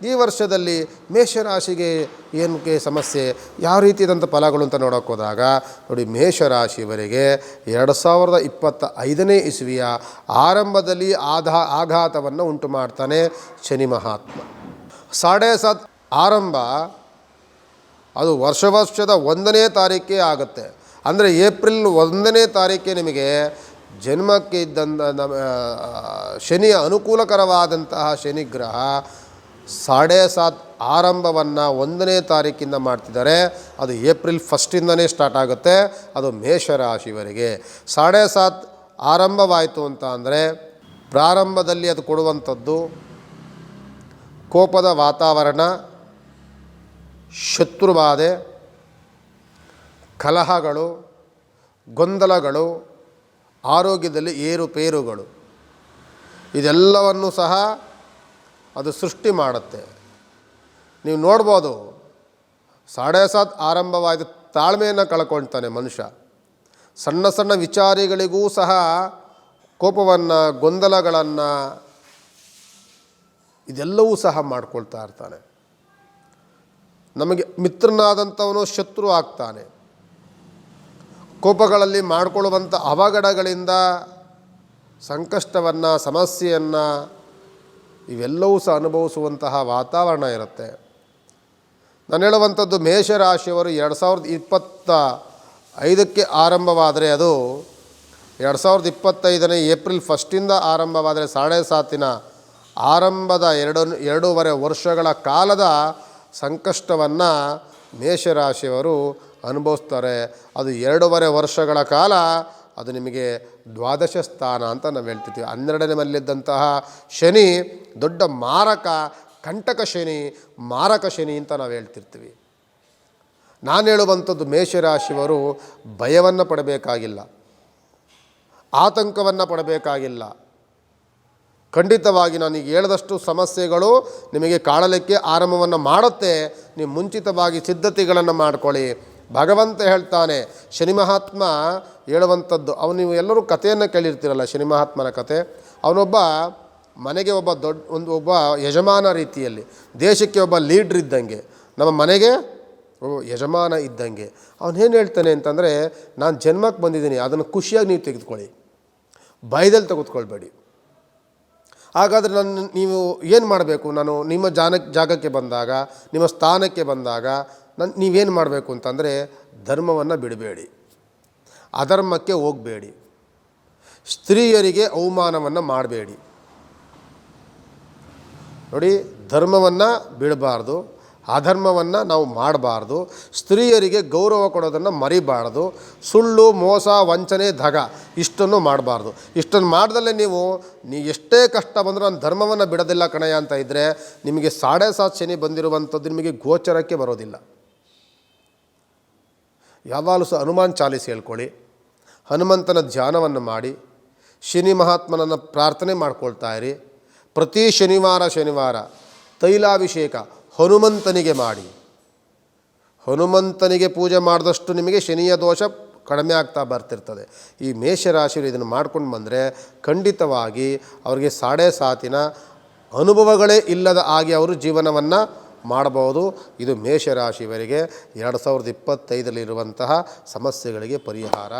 ಈ ವರ್ಷದಲ್ಲಿ ಮೇಷರಾಶಿಗೆ ಏನಕ್ಕೆ ಸಮಸ್ಯೆ, ಯಾವ ರೀತಿಯಾದಂಥ ಫಲಗಳು ಅಂತ ನೋಡೋಕೆ ಹೋದಾಗ ನೋಡಿ, ಮೇಷರಾಶಿಯವರಿಗೆ 2025ನೇ ಇಸವಿಯ ಆರಂಭದಲ್ಲಿ ಆಘಾತವನ್ನು ಉಂಟು ಮಾಡ್ತಾನೆ ಶನಿ ಮಹಾತ್ಮ. 7.5 ಆರಂಭ ಅದು ವರ್ಷದ 1ನೇ ತಾರೀಕೆ ಆಗುತ್ತೆ. ಅಂದರೆ ಏಪ್ರಿಲ್ 1ನೇ ತಾರೀಕೆ ನಿಮಗೆ ಜನ್ಮಕ್ಕೆ ಇದ್ದಂಥ ಶನಿಯ ಅನುಕೂಲಕರವಾದಂತಹ ಶನಿಗ್ರಹ 7.5 ಆರಂಭವನ್ನು 1ನೇ ತಾರೀಕಿಂದ ಮಾಡ್ತಿದ್ದಾರೆ. ಅದು ಏಪ್ರಿಲ್ 1 ಸ್ಟಾರ್ಟ್ ಆಗುತ್ತೆ. ಅದು ಮೇಷರಾಶಿಯವರಿಗೆ 7.5 ಆರಂಭವಾಯಿತು ಅಂತ ಅಂದರೆ ಪ್ರಾರಂಭದಲ್ಲಿ ಅದು ಕೊಡುವಂಥದ್ದು ಕೋಪದ ವಾತಾವರಣ, ಶತ್ರುಬಾಧೆ, ಕಲಹಗಳು, ಗೊಂದಲಗಳು, ಆರೋಗ್ಯದಲ್ಲಿ ಏರುಪೇರುಗಳು, ಇದೆಲ್ಲವನ್ನು ಸಹ ಅದು ಸೃಷ್ಟಿ ಮಾಡುತ್ತೆ. ನೀವು ನೋಡ್ಬೋದು, 7.5 ಆರಂಭವಾದ ತಾಳ್ಮೆಯನ್ನು ಕಳ್ಕೊಳ್ತಾನೆ ಮನುಷ್ಯ. ಸಣ್ಣ ಸಣ್ಣ ವಿಚಾರಗಳಿಗೂ ಸಹ ಕೋಪವನ್ನು, ಗೊಂದಲಗಳನ್ನು ಇದೆಲ್ಲವೂ ಸಹ ಮಾಡ್ಕೊಳ್ತಾ ಇರ್ತಾನೆ. ನಮಗೆ ಮಿತ್ರನಾದಂಥವನು ಶತ್ರು ಆಗ್ತಾನೆ. ಕೋಪಗಳಲ್ಲಿ ಮಾಡಿಕೊಳ್ಳುವಂಥ ಅವಘಡಗಳಿಂದ ಸಂಕಷ್ಟವನ್ನು, ಸಮಸ್ಯೆಯನ್ನು ಇವೆಲ್ಲವೂ ಸಹ ಅನುಭವಿಸುವಂತಹ ವಾತಾವರಣ ಇರುತ್ತೆ. ನಾನು ಹೇಳುವಂಥದ್ದು, ಮೇಷರಾಶಿಯವರು 2025ಕ್ಕೆ ಆರಂಭವಾದರೆ ಅದು 2025ನೇ ಏಪ್ರಿಲ್ 1 ಆರಂಭವಾದರೆ 7.5 ಆರಂಭದ 2.5 ವರ್ಷಗಳ ಕಾಲದ ಸಂಕಷ್ಟವನ್ನು ಮೇಷರಾಶಿಯವರು ಅನುಭವಿಸ್ತಾರೆ. ಅದು 2.5 ವರ್ಷಗಳ ಕಾಲ ಅದು ನಿಮಗೆ ದ್ವಾದಶ ಸ್ಥಾನ ಅಂತ ನಾವು ಹೇಳ್ತಿರ್ತೀವಿ. 12ನೇ ಮನೆಯಲ್ಲಿದ್ದಂತಹ ಶನಿ ದೊಡ್ಡ ಮಾರಕ, ಕಂಟಕ ಶನಿ, ಮಾರಕ ಶನಿ ಅಂತ ನಾವು ಹೇಳ್ತಿರ್ತೀವಿ. ನಾನು ಹೇಳುವಂಥದ್ದು, ಮೇಷರಾಶಿಯವರು ಭಯವನ್ನು ಪಡಬೇಕಾಗಿಲ್ಲ, ಆತಂಕವನ್ನು ಪಡಬೇಕಾಗಿಲ್ಲ. ಖಂಡಿತವಾಗಿ ನಾನು ಈಗ ಹೇಳಿದಷ್ಟು ಸಮಸ್ಯೆಗಳು ನಿಮಗೆ ಕಾಡಲಿಕ್ಕೆ ಆರಂಭವನ್ನು ಮಾಡುತ್ತೆ. ನೀವು ಮುಂಚಿತವಾಗಿ ಸಿದ್ಧತೆಗಳನ್ನು ಮಾಡ್ಕೊಳ್ಳಿ. ಭಗವಂತ ಹೇಳ್ತಾನೆ, ಶನಿ ಮಹಾತ್ಮ ಹೇಳುವಂಥದ್ದು, ನೀವು ಎಲ್ಲರೂ ಕಥೆಯನ್ನು ಕೇಳಿರ್ತೀರಲ್ಲ, ಶನಿ ಮಹಾತ್ಮನ ಕಥೆ. ಅವನೊಬ್ಬ ಮನೆಗೆ ಒಬ್ಬ ಯಜಮಾನ ರೀತಿಯಲ್ಲಿ, ದೇಶಕ್ಕೆ ಒಬ್ಬ ಲೀಡ್ರ್ ಇದ್ದಂಗೆ, ನಮ್ಮ ಮನೆಗೆ ಯಜಮಾನ ಇದ್ದಂಗೆ. ಅವನೇನು ಹೇಳ್ತಾನೆ ಅಂತಂದರೆ, ನಾನು ಜನ್ಮಕ್ಕೆ ಬಂದಿದ್ದೀನಿ, ಅದನ್ನು ಖುಷಿಯಾಗಿ ನೀವು ತೆಗೆದುಕೊಳ್ಳಿ, ಭಯದಲ್ಲಿ ತೆಗೆದುಕೊಳ್ಬೇಡಿ. ಹಾಗಾದರೆ ನೀವು ಏನು ಮಾಡಬೇಕು? ನಾನು ನಿಮ್ಮ ಜಾಗಕ್ಕೆ ಬಂದಾಗ, ನಿಮ್ಮ ಸ್ಥಾನಕ್ಕೆ ಬಂದಾಗ ನೀವೇನು ಮಾಡಬೇಕು ಅಂತಂದರೆ, ಧರ್ಮವನ್ನು ಬಿಡಬೇಡಿ, ಅಧರ್ಮಕ್ಕೆ ಹೋಗಬೇಡಿ, ಸ್ತ್ರೀಯರಿಗೆ ಅವಮಾನವನ್ನು ಮಾಡಬೇಡಿ. ನೋಡಿ, ಧರ್ಮವನ್ನು ಬಿಡಬಾರ್ದು, ಅಧರ್ಮವನ್ನು ನಾವು ಮಾಡಬಾರ್ದು, ಸ್ತ್ರೀಯರಿಗೆ ಗೌರವ ಕೊಡೋದನ್ನು ಮರಿಬಾರ್ದು, ಸುಳ್ಳು, ಮೋಸ, ವಂಚನೆ, ದಗ ಇಷ್ಟನ್ನು ಮಾಡಬಾರ್ದು. ಇಷ್ಟನ್ನು ಮಾಡ್ದಲ್ಲೇ ನೀವು ಎಷ್ಟೇ ಕಷ್ಟ ಬಂದರೂ ನಾನು ಧರ್ಮವನ್ನು ಬಿಡೋದಿಲ್ಲ ಕಣಯ್ಯ ಅಂತ ಇದ್ದರೆ, ನಿಮಗೆ 7.5 ಶನಿ ಬಂದಿರುವಂಥದ್ದು ನಿಮಗೆ ಗೋಚರಕ್ಕೆ ಬರೋದಿಲ್ಲ. ಯಾವಾಗಲೂ ಸಹ ಹನುಮಾನ್ ಚಾಲೀಸ್ ಹೇಳ್ಕೊಳ್ಳಿ, ಹನುಮಂತನ ಧ್ಯಾನವನ್ನು ಮಾಡಿ, ಶನಿ ಮಹಾತ್ಮನನ್ನು ಪ್ರಾರ್ಥನೆ ಮಾಡ್ಕೊಳ್ತಾ ಇರಿ. ಪ್ರತಿ ಶನಿವಾರ ತೈಲಾಭಿಷೇಕ ಹನುಮಂತನಿಗೆ ಮಾಡಿ. ಹನುಮಂತನಿಗೆ ಪೂಜೆ ಮಾಡಿದಷ್ಟು ನಿಮಗೆ ಶನಿಯ ದೋಷ ಕಡಿಮೆ ಆಗ್ತಾ ಬರ್ತಿರ್ತದೆ. ಈ ಮೇಷರಾಶಿಯರು ಇದನ್ನು ಮಾಡ್ಕೊಂಡು ಬಂದರೆ ಖಂಡಿತವಾಗಿ ಅವರಿಗೆ 7.5 ಅನುಭವಗಳೇ ಇಲ್ಲದ ಹಾಗೆ ಅವರು ಜೀವನವನ್ನು ಮಾಡಬಹುದು. ಇದು ಮೇಷರಾಶಿಯವರಿಗೆ 2025 ಸಮಸ್ಯೆಗಳಿಗೆ ಪರಿಹಾರ.